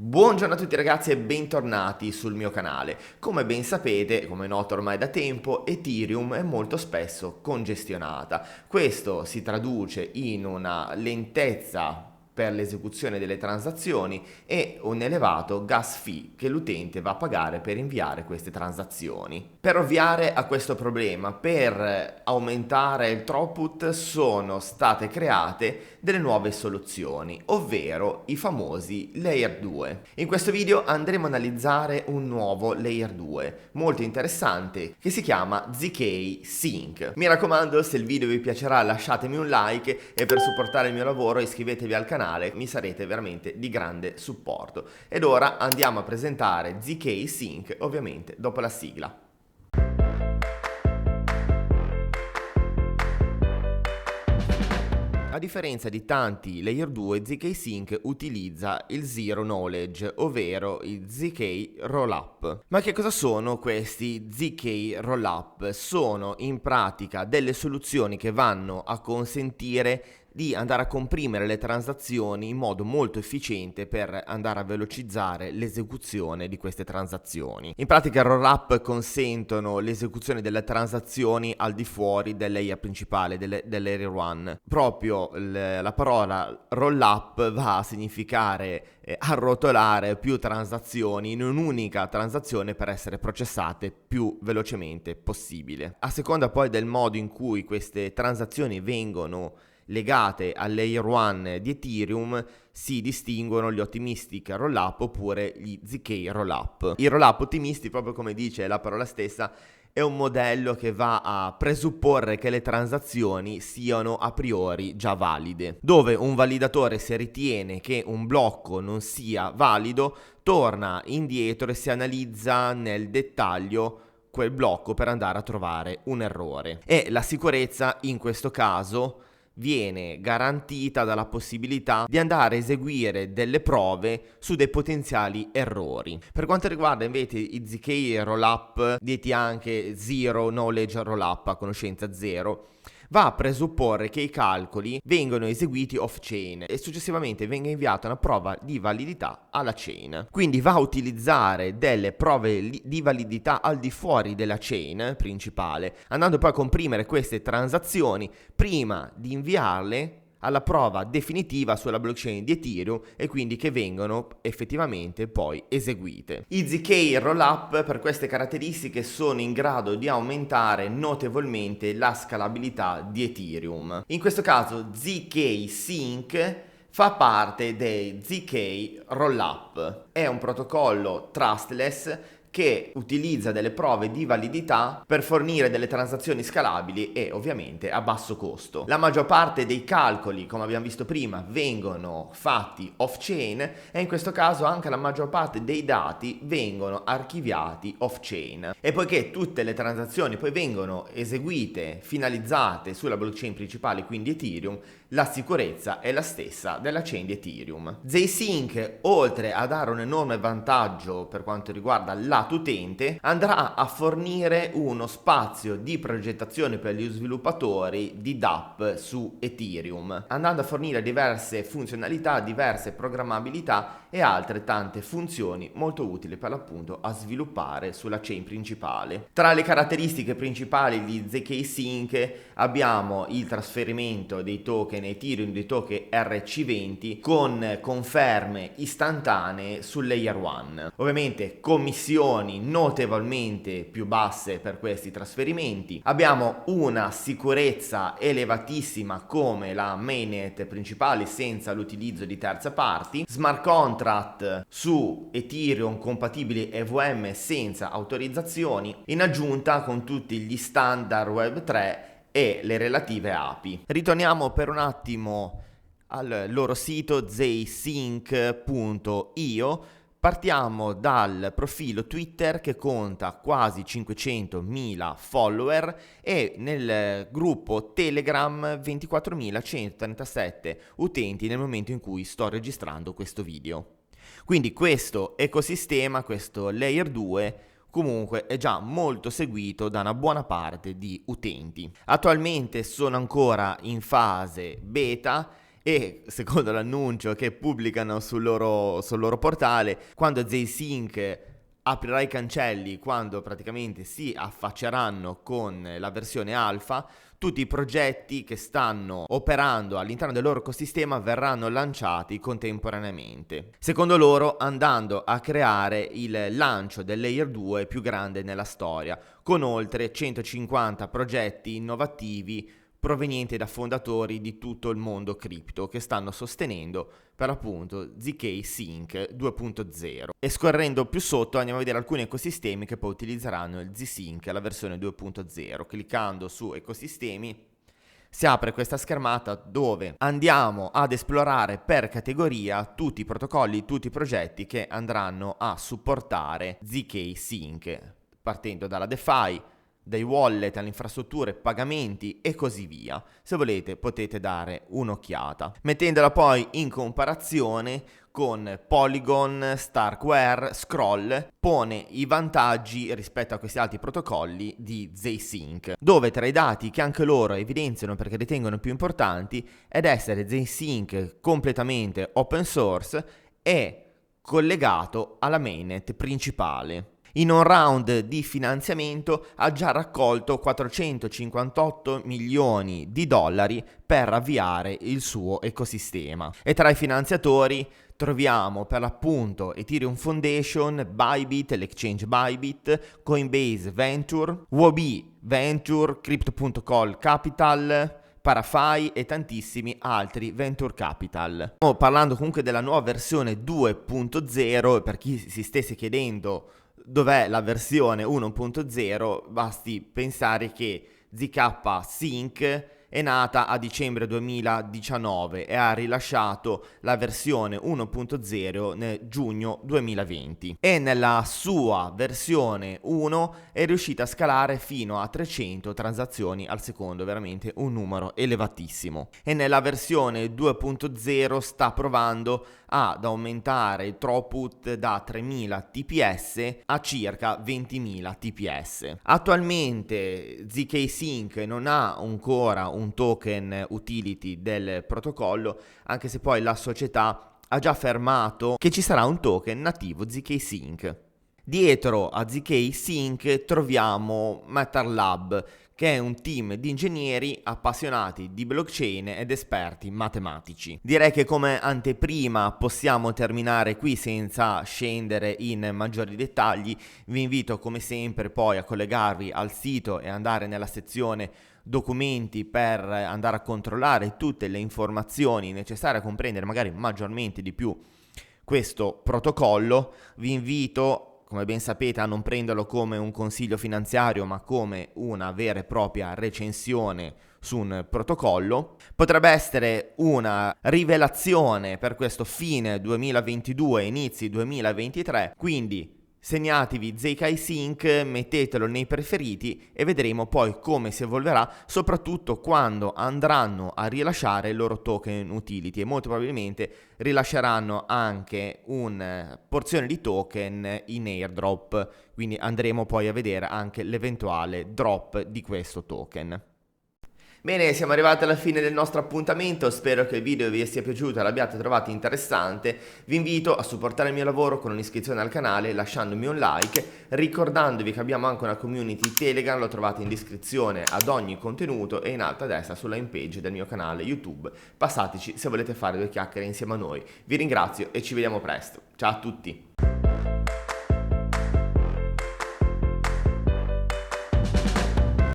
Buongiorno a tutti ragazzi e bentornati sul mio canale. Come ben sapete, come è noto ormai da tempo, Ethereum è molto spesso congestionata. Questo si traduce in una lentezza per l'esecuzione delle transazioni e un elevato gas fee che l'utente va a pagare per inviare queste transazioni. Per ovviare a questo problema, per aumentare il throughput, sono state create delle nuove soluzioni, ovvero i famosi Layer 2. In questo video andremo a analizzare un nuovo Layer 2 molto interessante che si chiama ZK Sync. Mi raccomando, se il video vi piacerà lasciatemi un like e per supportare il mio lavoro iscrivetevi al canale, mi sarete veramente di grande supporto. Ed ora andiamo a presentare ZK Sync, ovviamente dopo la sigla. A differenza di tanti Layer 2, ZK Sync utilizza il Zero Knowledge, ovvero i ZK Rollup. Ma che cosa sono questi ZK Rollup? Sono in pratica delle soluzioni che vanno a consentire di andare a comprimere le transazioni in modo molto efficiente per andare a velocizzare l'esecuzione di queste transazioni. In pratica il rollup consentono l'esecuzione delle transazioni al di fuori del layer principale, dell'Layer 1. Proprio la parola rollup va a significare arrotolare più transazioni in un'unica transazione per essere processate più velocemente possibile. A seconda poi del modo in cui queste transazioni vengono legate al Layer 1 di Ethereum si distinguono gli Optimistic Rollup oppure gli ZK Rollup. I rollup ottimisti, proprio come dice la parola stessa, è un modello che va a presupporre che le transazioni siano a priori già valide, dove un validatore, se ritiene che un blocco non sia valido, torna indietro e si analizza nel dettaglio quel blocco per andare a trovare un errore. E la sicurezza in questo caso viene garantita dalla possibilità di andare a eseguire delle prove su dei potenziali errori. Per quanto riguarda invece i ZK Rollup, detti anche Zero Knowledge Rollup, a conoscenza zero, va a presupporre che i calcoli vengono eseguiti off-chain e successivamente venga inviata una prova di validità alla chain. Quindi va a utilizzare delle prove di validità al di fuori della chain principale, andando poi a comprimere queste transazioni prima di inviarle alla prova definitiva sulla blockchain di Ethereum e quindi che vengono effettivamente poi eseguite. I ZK Rollup per queste caratteristiche sono in grado di aumentare notevolmente la scalabilità di Ethereum. In questo caso ZK Sync fa parte dei ZK Rollup. È un protocollo trustless che utilizza delle prove di validità per fornire delle transazioni scalabili e ovviamente a basso costo. La maggior parte dei calcoli, come abbiamo visto prima, vengono fatti off-chain e in questo caso anche la maggior parte dei dati vengono archiviati off-chain. E poiché tutte le transazioni poi vengono eseguite, finalizzate sulla blockchain principale, quindi Ethereum, la sicurezza è la stessa della chain di Ethereum. ZSync, oltre a dare un enorme vantaggio per quanto riguarda lato utente, andrà a fornire uno spazio di progettazione per gli sviluppatori di dApp su Ethereum, andando a fornire diverse funzionalità, diverse programmabilità e altre tante funzioni molto utili per l'appunto a sviluppare sulla chain principale. Tra le caratteristiche principali di ZK-Sync abbiamo il trasferimento dei token Ethereum, dei token RC20 con conferme istantanee sul Layer 1. Ovviamente commissioni notevolmente più basse per questi trasferimenti. Abbiamo una sicurezza elevatissima come la mainnet principale senza l'utilizzo di terze parti, smart contract su Ethereum compatibili EVM senza autorizzazioni, in aggiunta con tutti gli standard Web3 e le relative API. Ritorniamo per un attimo al loro sito zsync.io. Partiamo dal profilo Twitter che conta quasi 500.000 follower e nel gruppo Telegram 24.137 utenti nel momento in cui sto registrando questo video. Quindi questo ecosistema, questo Layer 2, comunque è già molto seguito da una buona parte di utenti. Attualmente sono ancora in fase beta e secondo l'annuncio che pubblicano sul loro portale, quando ZSync aprirà i cancelli, quando praticamente si affacceranno con la versione alfa, tutti i progetti che stanno operando all'interno del loro ecosistema verranno lanciati contemporaneamente. Secondo loro, andando a creare il lancio del Layer 2 più grande nella storia, con oltre 150 progetti innovativi provenienti da fondatori di tutto il mondo cripto che stanno sostenendo per l'appunto ZK Sync 2.0. E scorrendo più sotto andiamo a vedere alcuni ecosistemi che poi utilizzeranno il ZSync, la versione 2.0. Cliccando su ecosistemi si apre questa schermata dove andiamo ad esplorare per categoria tutti i protocolli, tutti i progetti che andranno a supportare ZK Sync, partendo dalla DeFi, dai wallet alle infrastrutture, pagamenti e così via. Se volete potete dare un'occhiata, mettendola poi in comparazione con Polygon, Starkware, Scroll. Pone i vantaggi rispetto a questi altri protocolli di ZSync, dove tra i dati che anche loro evidenziano perché ritengono più importanti ed essere ZSync completamente open source e collegato alla mainnet principale. In un round di finanziamento ha già raccolto 458 milioni di dollari per avviare il suo ecosistema. E tra i finanziatori troviamo per l'appunto Ethereum Foundation, Bybit, l'exchange Bybit, Coinbase Venture, Huobi Venture, Crypto.com Capital, Parafai e tantissimi altri venture capital. Stiamo parlando comunque della nuova versione 2.0, per chi si stesse chiedendo dov'è la versione 1.0, basti pensare che ZK Sync è nata a dicembre 2019 e ha rilasciato la versione 1.0 nel giugno 2020 e nella sua versione 1 è riuscita a scalare fino a 300 transazioni al secondo, veramente un numero elevatissimo, e nella versione 2.0 sta provando ad aumentare il throughput da 3000 TPS a circa 20.000 TPS. Attualmente ZK Sync non ha ancora un token utility del protocollo, anche se poi la società ha già affermato che ci sarà un token nativo ZK Sync. Dietro a ZK Sync troviamo Matter Lab, che è un team di ingegneri appassionati di blockchain ed esperti matematici. Direi che come anteprima possiamo terminare qui senza scendere in maggiori dettagli. Vi invito come sempre poi a collegarvi al sito e andare nella sezione documenti per andare a controllare tutte le informazioni necessarie a comprendere magari maggiormente di più questo protocollo. Vi invito, come ben sapete, a non prenderlo come un consiglio finanziario, ma come una vera e propria recensione su un protocollo. Potrebbe essere una rivelazione per questo fine 2022, inizi 2023, quindi segnatevi ZK Sync, mettetelo nei preferiti e vedremo poi come si evolverà, soprattutto quando andranno a rilasciare il loro token utility, e molto probabilmente rilasceranno anche una porzione di token in airdrop, quindi andremo poi a vedere anche l'eventuale drop di questo token. Bene, siamo arrivati alla fine del nostro appuntamento, spero che il video vi sia piaciuto e l'abbiate trovato interessante. Vi invito a supportare il mio lavoro con un'iscrizione al canale, lasciandomi un like, ricordandovi che abbiamo anche una community Telegram, lo trovate in descrizione ad ogni contenuto e in alto a destra sulla home page del mio canale YouTube. Passateci se volete fare due chiacchiere insieme a noi. Vi ringrazio e ci vediamo presto. Ciao a tutti!